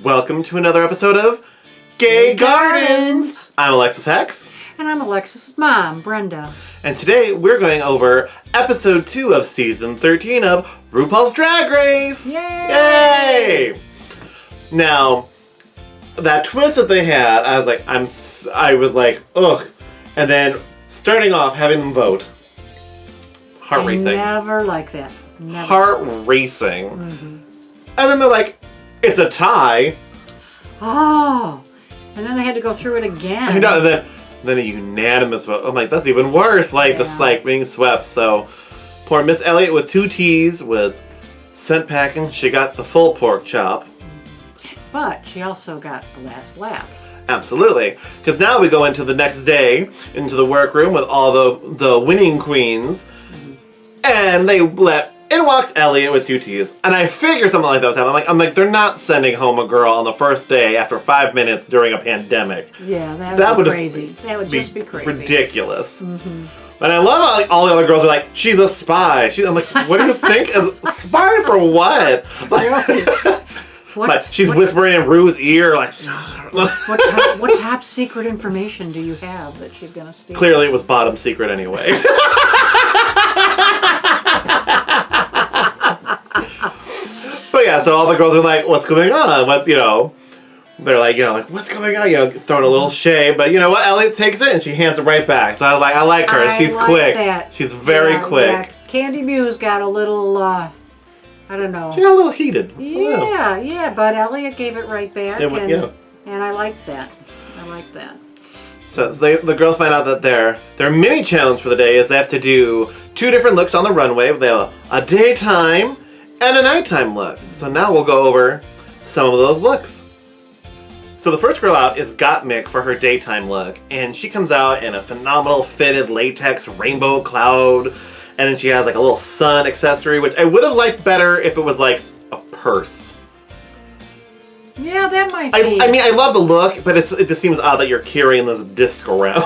Welcome to another episode of Gay Gardens. I'm Alexis Hex. And I'm Alexis' mom, Brenda. And today we're going over episode 2 of season 13 of RuPaul's Drag Race. Yay! Yay! Now, that twist that they had, I was like, ugh. And then starting off, having them vote. Heart racing. Never like that. Never. Heart racing. Mm-hmm. And then they're like, it's a tie. Oh. And then they had to go through it again. I know, and then a unanimous vote. I'm like, that's even worse. Like, just like being swept. So, poor Miss Elliott with 2 T's was sent packing. She got the full pork chop. But she also got the last laugh. Absolutely. Because now we go into the next day, into the workroom with all the winning queens. And in walks Elliott with 2 T's. And I figured something like that was happening. I'm like, they're not sending home a girl on the first day after 5 minutes during a pandemic. Yeah, that would be crazy. That would just be crazy. Ridiculous. Mm-hmm. And I love how all the other girls are like, she's a spy. I'm like, what do you think? A spy for what? But she's whispering in Rue's ear, like, what top secret information do you have that she's going to steal? Clearly it was bottom secret anyway. But yeah, so all the girls are like, what's going on? They're like, what's going on? Throwing a little shade. But you know what? Elliott takes it and she hands it right back. So I like her. She's quick. That. She's very quick. Yeah. Candy Muse got a little, I don't know. She got a little heated. Yeah, but Elliott gave it right back. And I like that. So the girls find out that their mini challenge for the day is they have to do 2 different looks on the runway. They have a daytime and a nighttime look. So now we'll go over some of those looks. So the first girl out is Gottmik for her daytime look. And she comes out in a phenomenal fitted latex rainbow cloud. And then she has like a little sun accessory, which I would have liked better if it was like a purse. Yeah, that might be. I mean, I love the look, but it just seems odd that you're carrying this disc around.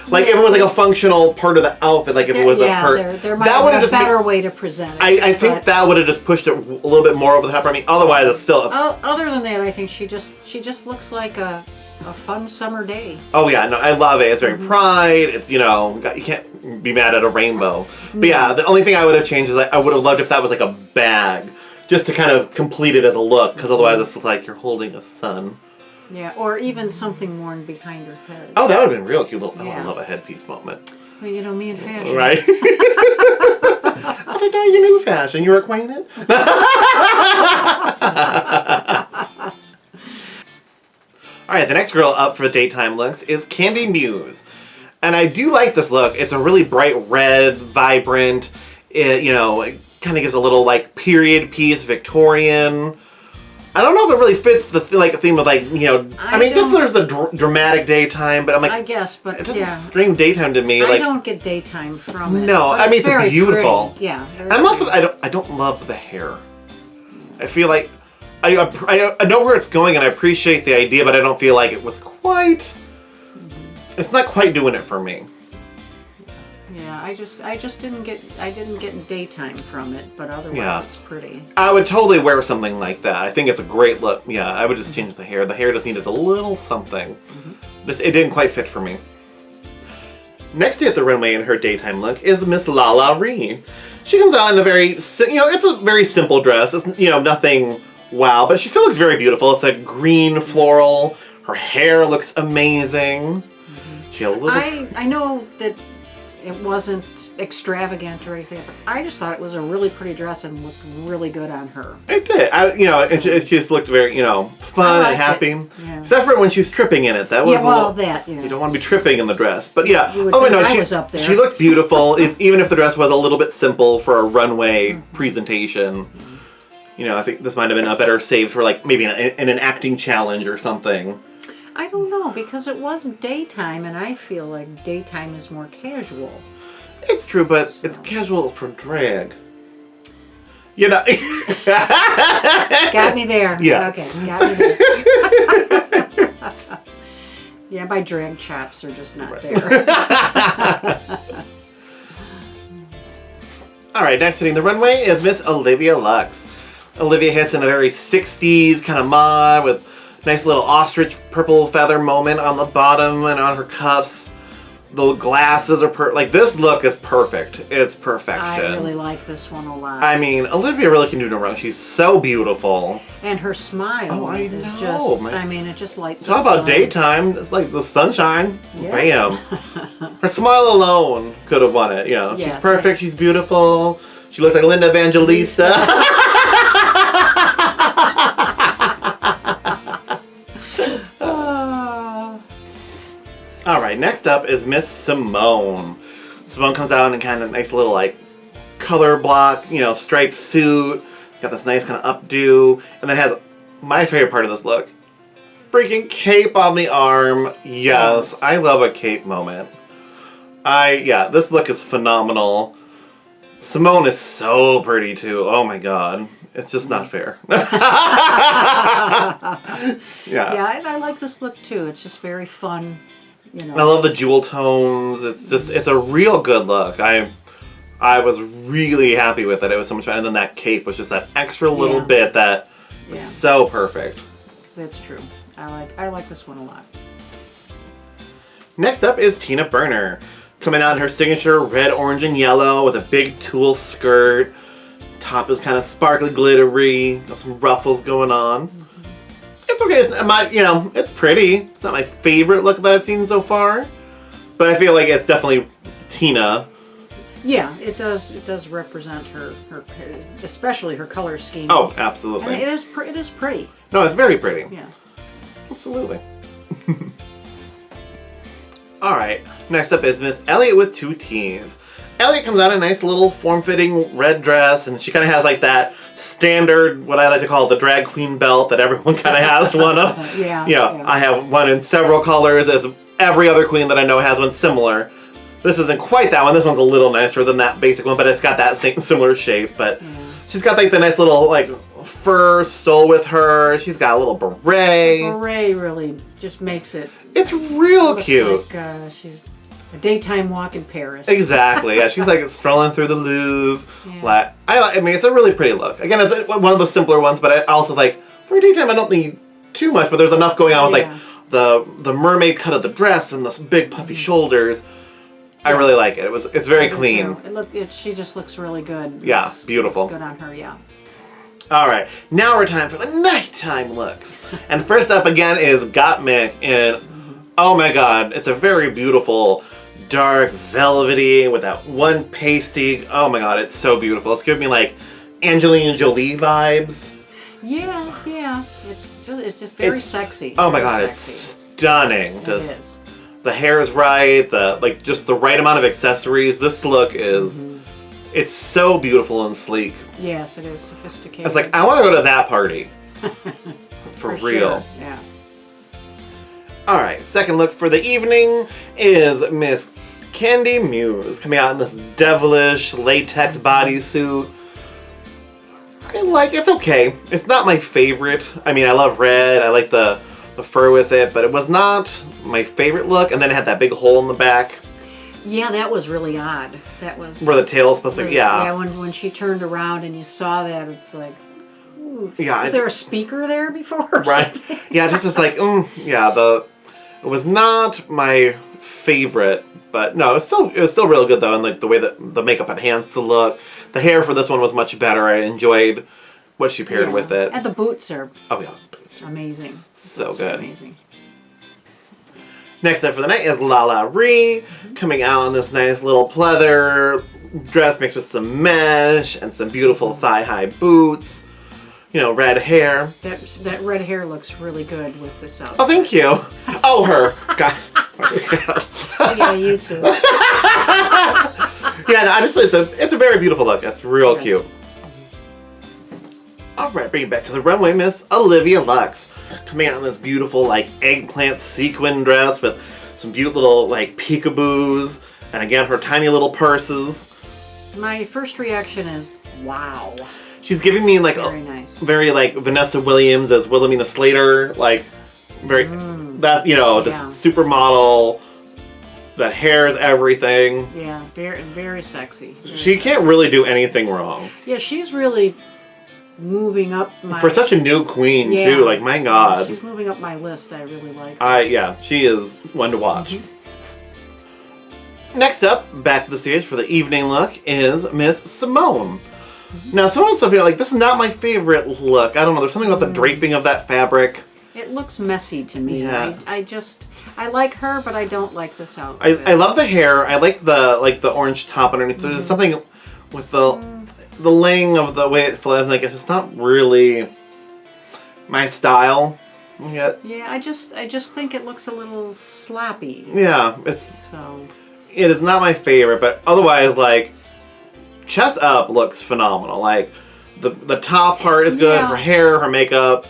Like, if it was like a functional part of the outfit, like if it was a purse. There might have been a better way to present it. I think that would have just pushed it a little bit more over the top for me. Otherwise, it's still... Other than that, I think she just looks like a fun summer day. Oh yeah, no, I love it. It's very pride. It's, you can't be mad at a rainbow. But yeah, the only thing I would have changed is I would have loved if that was like a bag. Just to kind of complete it as a look, because otherwise this looks like you're holding a sun. Yeah, or even something worn behind her head. Oh, that would have been real cute. I love a headpiece moment. Well, me and fashion. Right? I didn't know you knew fashion. You were acquainted? Alright, the next girl up for the daytime looks is Candy Muse. And I do like this look. It's a really bright red, vibrant... It kind of gives a little, period piece, Victorian. I don't know if it really fits the theme of, I guess there's the dramatic daytime, but I'm like... I guess, but it doesn't scream daytime to me. I don't get daytime from it. No, I mean, it's beautiful. Pretty. Yeah. I don't love the hair. I feel like... I know where it's going, and I appreciate the idea, but I don't feel like it was quite... It's not quite doing it for me. Yeah, I just didn't get daytime from it, but otherwise it's pretty. I would totally wear something like that. I think it's a great look. Yeah, I would just change the hair. The hair just needed a little something. It didn't quite fit for me. Next day at the runway in her daytime look is Miss Lala Ree. She comes out in a very, it's a very simple dress. It's, nothing wow, but she still looks very beautiful. It's a green floral. Her hair looks amazing. She had a little... I know that it wasn't extravagant or anything, but I just thought it was a really pretty dress and looked really good on her. It did. It just looked very, fun and happy. Yeah. Except for when she was tripping in it. That was you don't want to be tripping in the dress. But yeah. I was up there. She looked beautiful, even if the dress was a little bit simple for a runway presentation. I think this might have been a better save for maybe in an acting challenge or something. I don't know, because it was daytime, and I feel like daytime is more casual. It's true, but it's casual for drag. Got me there. Yeah. Okay, got me there. Yeah, my drag chops are just not there. All right, next hitting the runway is Miss Olivia Lux. Olivia hits in a very 60s kind of mod with Nice little ostrich purple feather moment on the bottom and on her cuffs. The glasses are like, this look is perfect. It's perfection. I really like this one a lot. I mean, Olivia really can do no wrong. She's so beautiful. And her smile is just, I mean, it just lights up. Talk about daytime. It's like the sunshine. Yeah. Bam. Her smile alone could have won it. You know, she's perfect. She's beautiful. She looks like Linda Evangelista. All right, next up is Miss Simone. Simone comes out in kind of nice little like color block, you know, striped suit. Got this nice kind of updo, and then has my favorite part of this look. Freaking cape on the arm. Yes, I love a cape moment. This look is phenomenal. Simone is so pretty too. Oh my god. It's just not fair. Yeah, I like this look too. It's just very fun. You know. I love the jewel tones. It's a real good look. I was really happy with it. It was so much fun. And then that cape was just that extra little bit that was so perfect. That's true. I like this one a lot. Next up is Tina Burner. Coming out in her signature red, orange, and yellow with a big tulle skirt. Top is kind of sparkly, glittery. Got some ruffles going on. It's okay. It's pretty. It's not my favorite look that I've seen so far, but I feel like it's definitely Tina. Yeah, it does. It does represent her especially her color scheme. Oh, absolutely. And it is pretty. No, it's very pretty. Yeah. Absolutely. All right. Next up is Miss Elliot with 2 T's. Elliot comes out in a nice little form-fitting red dress, and she kind of has like that standard, what I like to call the drag queen belt that everyone kind of has one of. Yeah. I have one in several colors, as every other queen that I know has one similar. This isn't quite that one. This one's a little nicer than that basic one, but it's got that same similar shape. But she's got like the nice little like fur stole with her. She's got a little beret. The beret really just makes it. It's real cute. Like, she's a daytime walk in Paris. Exactly. Yeah, she's like strolling through the Louvre. Yeah. I mean, it's a really pretty look. Again, it's one of the simpler ones, but I also like for daytime I don't need too much, but there's enough going on with like the mermaid cut of the dress and the big puffy shoulders. I really like it. It's very clean. She just looks really good. Yeah, beautiful. Looks good on her. Yeah. All right, now we're time for the nighttime looks. And first up again is Gottmik, and oh my god, it's a very beautiful, dark, velvety with that one pasty. Oh my god, it's so beautiful. It's giving me like Angelina Jolie vibes. Yeah. It's very sexy. Oh my god, it's stunning. It is. The hair is right, just the right amount of accessories. This look is, it's so beautiful and sleek. Yes, it is sophisticated. It's like, I want to go to that party. For real. Sure. Yeah. All right, second look for the evening is Miss Candy Muse coming out in this devilish latex bodysuit. It's okay. It's not my favorite. I mean, I love red. I like the fur with it, but it was not my favorite look. And then it had that big hole in the back. Yeah, that was really odd. That was where the tail is supposed to. Yeah. Yeah, when she turned around and you saw that, it's like, ooh. Yeah. Was there a speaker there before? Right. Yeah. This is like, it was not my favorite, but no, it was still real good though, and like the way that the makeup enhanced the look. The hair for this one was much better. I enjoyed what she paired with it. And the boots are. Oh yeah, the boots are amazing. So good. Amazing. Next up for the night is Lala Ree, coming out in this nice little pleather dress mixed with some mesh and some beautiful thigh-high boots. You know, red hair. That red hair looks really good with this outfit. Oh, thank you. Oh, her. God. Oh, yeah, you too. Yeah, no, honestly, it's a very beautiful look. It's real cute. All right, bring it back to the runway, Miss Olivia Lux. Coming out in this beautiful, like, eggplant sequin dress with some cute little, like, peekaboos. And again, her tiny little purses. My first reaction is, wow. She's giving me, like, very nice. Very, like, Vanessa Williams as Wilhelmina Slater. Like, very, just supermodel. That hair is everything. Yeah, very, very sexy. She can't really do anything wrong. Yeah, she's really moving up my... For such a new queen, Yeah. too. Like, my God. She's moving up my list. I really like her. Yeah, she is one to watch. Next up, back to the stage for the evening look, is Miss Simone. Now, Simone's stuff here, like, this is not my favorite look. I don't know, there's something about the draping of that fabric. It looks messy to me. Yeah. I like her, but I don't like this outfit. I love the hair. I like the orange top underneath. There's something with the laying of the way it flows. Like, it's not really my style yet. Yeah, I just think it looks a little sloppy. Yeah, So... It is not my favorite, but otherwise, like, chest up looks phenomenal. Like, the top part is good. Yeah. Her hair, her makeup,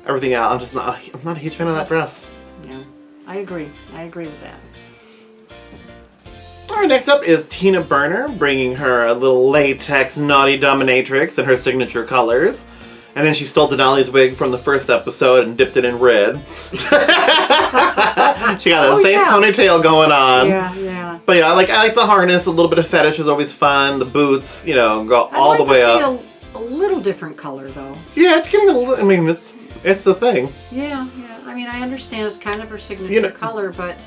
everything else. I'm not a huge fan of that dress. Yeah, I agree. I agree with that. Alright, next up is Tina Burner, bringing her a little latex naughty dominatrix in her signature colors. And then she stole Denali's wig from the first episode and dipped it in red. She got the same ponytail going on. Yeah. But yeah, I like the harness. A little bit of fetish is always fun. The boots, go all the way up. I'd like to see a little different color, though. Yeah, it's getting a little... I mean, it's the thing. Yeah. I mean, I understand it's kind of her signature color, but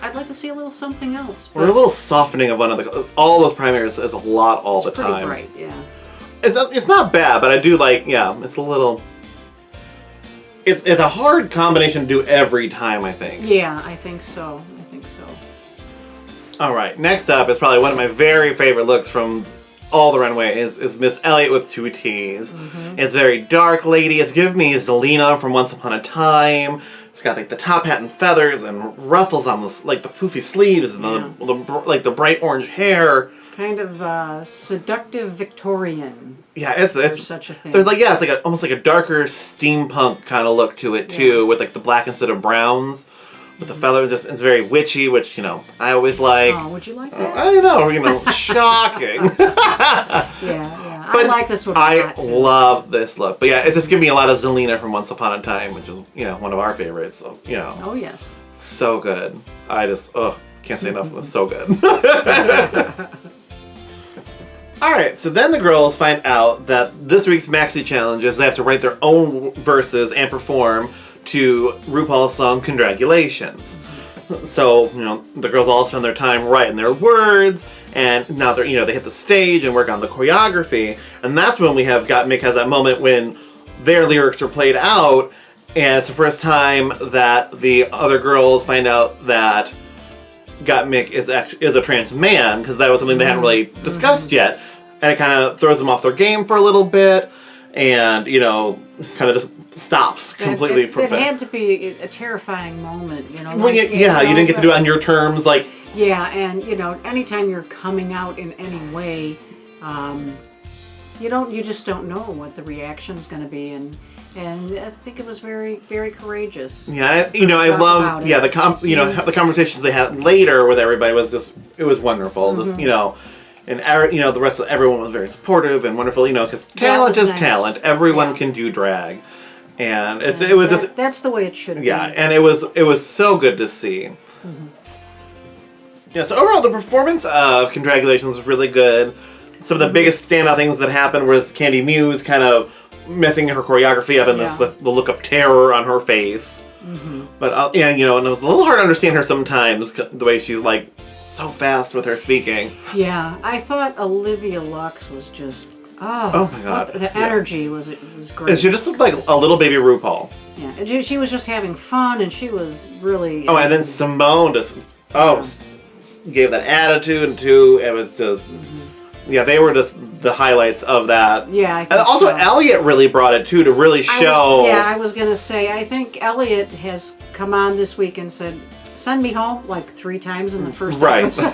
I'd like to see a little something else. Or a little softening of one of the... All those primaries is a lot all the time. It's pretty bright, yeah. It's not bad, but I do like... Yeah, it's a little... It's a hard combination to do every time, I think. Yeah, I think so. Alright, next up is probably one of my very favorite looks from all the runway is Miss Elliott with two T's. It's very dark lady. It's giving me Zelina from Once Upon a Time. It's got like the top hat and feathers and ruffles on the poofy sleeves and the bright orange hair. Kind of seductive Victorian. Yeah, it's such a thing. There's it's like almost like a darker steampunk kind of look to it too, with like the black instead of browns. With the feathers, it's very witchy, which, I always like. Oh, would you like that? I know, shocking. Yeah. But I like this one. I love this look. But yeah, it's just giving me a lot of Zelina from Once Upon a Time, which is, one of our favorites. So, Oh, yes. So good. I just, can't say enough. It's so good. Alright, so then the girls find out that this week's Maxi Challenge is they have to write their own verses and perform to RuPaul's song Condragulations. So, the girls all spend their time writing their words, and now they're, they hit the stage and work on the choreography, and that's when Mick has that moment when their lyrics are played out, and it's the first time that the other girls find out that Mick is a trans man, because that was something they hadn't really discussed yet, and it kind of throws them off their game for a little bit, and, kind of just stops completely from it had to be a terrifying moment, Well, you didn't get to do it on your terms, like... Yeah, and, anytime you're coming out in any way, you just don't know what the reaction's going to be, and I think it was very, very courageous. Yeah, I love, the conversations they had later with everybody was it was wonderful, and the rest of everyone was very supportive and wonderful, because talent is nice. Talent. Everyone can do drag. And it was just... That's the way it should be. Yeah, and it was so good to see. Yeah, so overall the performance of Condragulations was really good. Some of the biggest standout things that happened was Candy Muse kind of messing her choreography up and the look of terror on her face. But, and it was a little hard to understand her sometimes, the way she's like so fast with her speaking. Yeah, I thought Olivia Lux was just... Oh my God! The energy was great. And she just looked like a little baby RuPaul. Yeah, and she was just having fun, and she was really. Oh, and then Simone just gave that attitude too. It was just they were just the highlights of that. Yeah, I think and also Elliott really brought it too to really show. I was gonna say I think Elliott has come on this week and said, "Send me home," like 3 times in the first episode.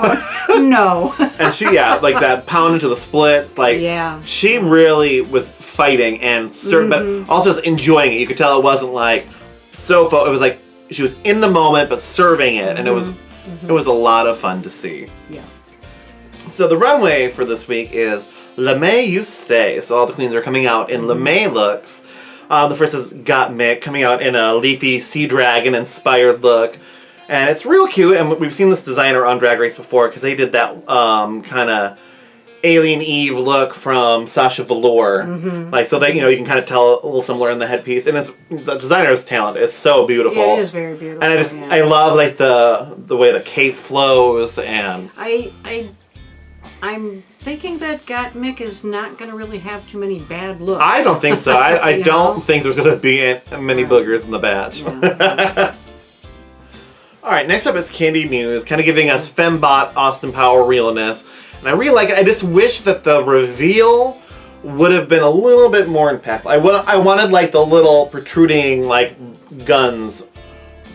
No. And she, like that pound into the splits, like she really was fighting and but also just enjoying it. You could tell it wasn't like it was like she was in the moment but serving it, and it was a lot of fun to see. Yeah. So the runway for this week is Le May You Stay. So all the queens are coming out in Le May looks. The first is Got Mick coming out in a leafy sea dragon inspired look. And it's real cute, and we've seen this designer on Drag Race before, because they did that kind of Alien Eve look from Sasha Velour. Like, so that, you know, you can kind of tell a little similar in the headpiece. And it's, the designer's talent. It's so beautiful. Yeah, it is very beautiful. And I love, like, the way the cape flows, and... I'm thinking that Gottmik is not going to really have too many bad looks. I don't think so. I don't think there's going to be many boogers in the batch. Yeah. All right, next up is Candy Muse, kind of giving us fembot Austin Power realness. And I really like it. I just wish that the reveal would have been a little bit more impactful. I wanted, like, the little protruding, like, guns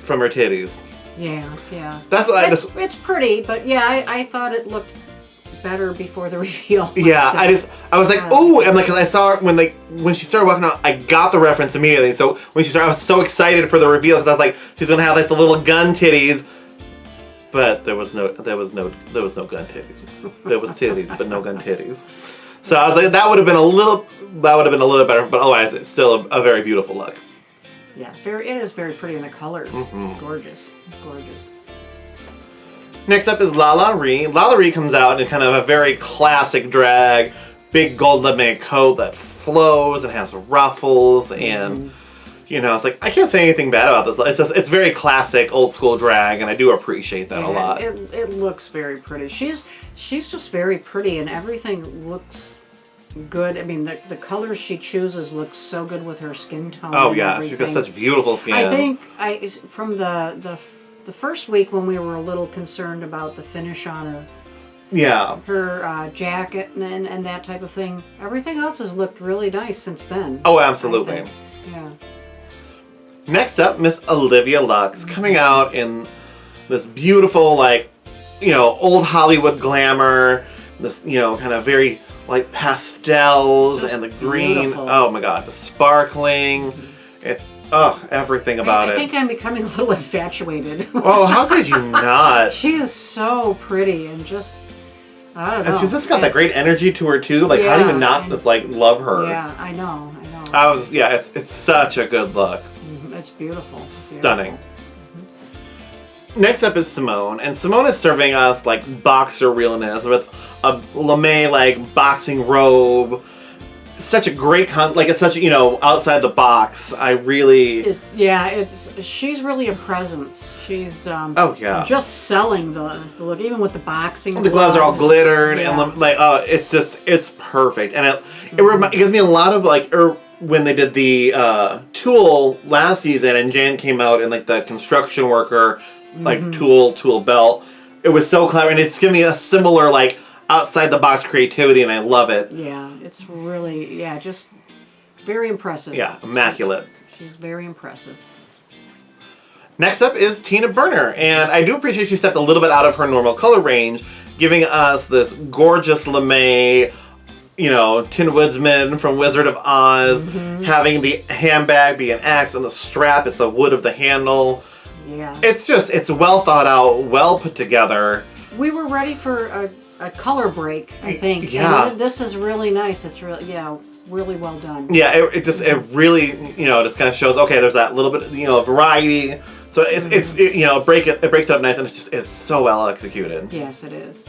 from her titties. Yeah. That's what it's pretty, but yeah, I thought it looked better before the reveal. Yeah, I was like, oh, and like, cause I saw her when she started walking out, I got the reference immediately. So when she started, I was so excited for the reveal because I was like, she's gonna have like the little gun titties, but there was no gun titties. There was titties, but no gun titties. So I was like, that would have been a little better, but otherwise, it's still a very beautiful look. Yeah, it is very pretty in the colors. Gorgeous. Next up is Lala Ree. Lala Ree comes out in kind of a very classic drag, big gold lame coat that flows and has ruffles, and you know, it's like, I can't say anything bad about this. It's very classic, old school drag, and I do appreciate that a lot. It looks very pretty. She's just very pretty, and everything looks good. I mean, the colors she chooses look so good with her skin tone. Oh yeah, she's got such beautiful skin. I think from the first week when we were a little concerned about the finish on her. Yeah. Her jacket and that type of thing. Everything else has looked really nice since then. Oh, absolutely. Yeah. Next up, Miss Olivia Lux, coming out in this beautiful, like, you know, old Hollywood glamour. This, you know, kind of very, like, pastels just and the green. beautiful. Oh my God, the sparkling. It's, everything about it. I think I'm becoming a little infatuated. Oh, how could you not? She is so pretty and just, I don't know. And she's just got that great energy to her too. Like, how do you not just like love her? Yeah, I know. It's such a good look. It's beautiful. Stunning. Next up is Simone, and Simone is serving us like boxer realness with a lame like boxing robe. Such a great it's such, you know, outside the box. I really... she's really a presence. She's just selling the look, even with the boxing the gloves are all glittered and like, it's perfect. And it gives me a lot of like, when they did the Tool last season and Jan came out in like the construction worker, like Tool belt. It was so clever, and it's giving me a similar like outside the box creativity, and I love it. Yeah, it's really, just very impressive. Yeah, immaculate. She's very impressive. Next up is Tina Burner, and I do appreciate she stepped a little bit out of her normal color range, giving us this gorgeous lame, you know, Tin Woodsman from Wizard of Oz, having the handbag be an axe, and the strap is the wood of the handle. Yeah. It's well thought out, well put together. We were ready for a color break, I think. Yeah. And this is really nice. It's really, really well done. Yeah, it really, you know, just kind of shows, okay, there's that little bit, you know, variety. So it's you know, it breaks it up nice, and it's so well executed. Yes, it is.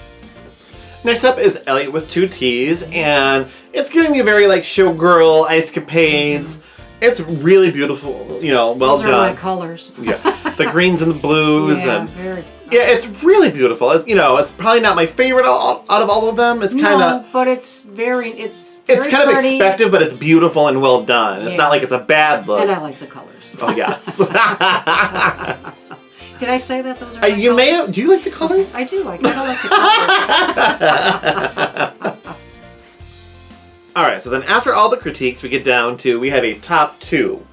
Next up is Elliot with 2 T's, and it's giving me a very like showgirl ice capades. It's really beautiful, you know, well done. Those are my colors. Yeah, the greens and the blues, and very. Yeah, it's really beautiful. It's, you know, it's probably not my favorite out of all of them. It's kind of... No, but it's very kind of expected, but it's beautiful and well done. It's not like it's a bad look. And I like the colors. Oh, yes. Did I say that those are you colors? may have... Do you like the colors? I do. I kind of like the colors. All right, so then after all the critiques, we have a top 2.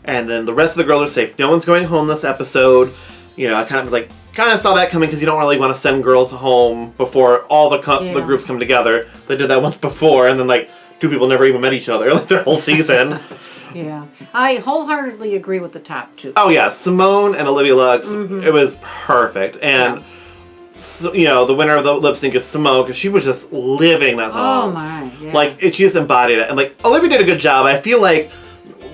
And then the rest of the girls are safe. No one's going home this episode. You know, I kind of saw that coming because you don't really want to send girls home before all the groups come together. They did that once before, and then like 2 people never even met each other like their whole season. Yeah, I wholeheartedly agree with the top 2. Oh yeah, Simone and Olivia Lux. It was perfect, and so, you know, the winner of the lip sync is Simone because she was just living that song. Oh my, yeah. Like she just embodied it, and like Olivia did a good job. I feel like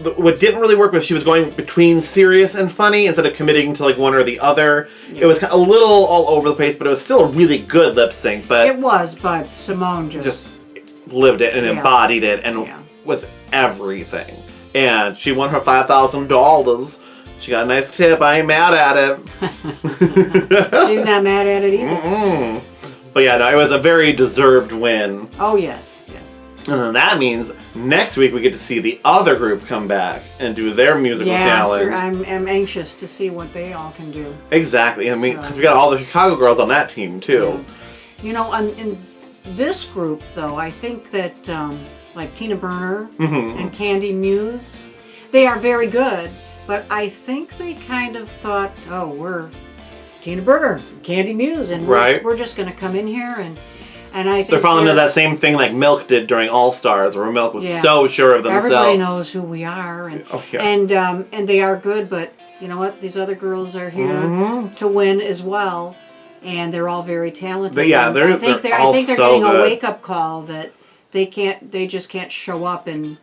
what didn't really work was she was going between serious and funny instead of committing to like one or the other. Yeah. It was a little all over the place, but it was still a really good lip sync. But it was, but Simone just lived it and embodied it and was everything. And she won her $5,000. She got a nice tip. I ain't mad at it. She's not mad at it either. Mm-mm. But yeah, no, it was a very deserved win. Oh, yes. And then that means next week we get to see the other group come back and do their musical challenge. Yeah, I'm anxious to see what they all can do. Exactly. I mean, because we got all the Chicago girls on that team, too. Yeah. You know, in this group, though, I think that, like Tina Burner and Candy Muse, they are very good. But I think they kind of thought, oh, we're Tina Burner, Candy Muse, and we're just going to come in here and I think they're falling into that same thing like Milk did during All Stars, where Milk was so sure of themselves. Everybody knows who we are, and they are good. But you know what? These other girls are here to win as well, and they're all very talented. But yeah, I think they're getting a wake up call that they just can't show up and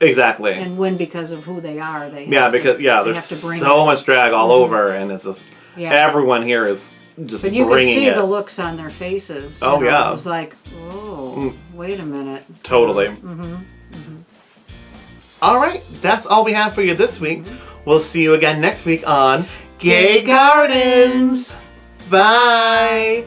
win because of who they are. There's so much drag all over, and it's just everyone here is. But you could see the looks on their faces. Oh, yeah. It was like, oh, wait a minute. Totally. All right, that's all we have for you this week. We'll see you again next week on Gay Gardens. Bye.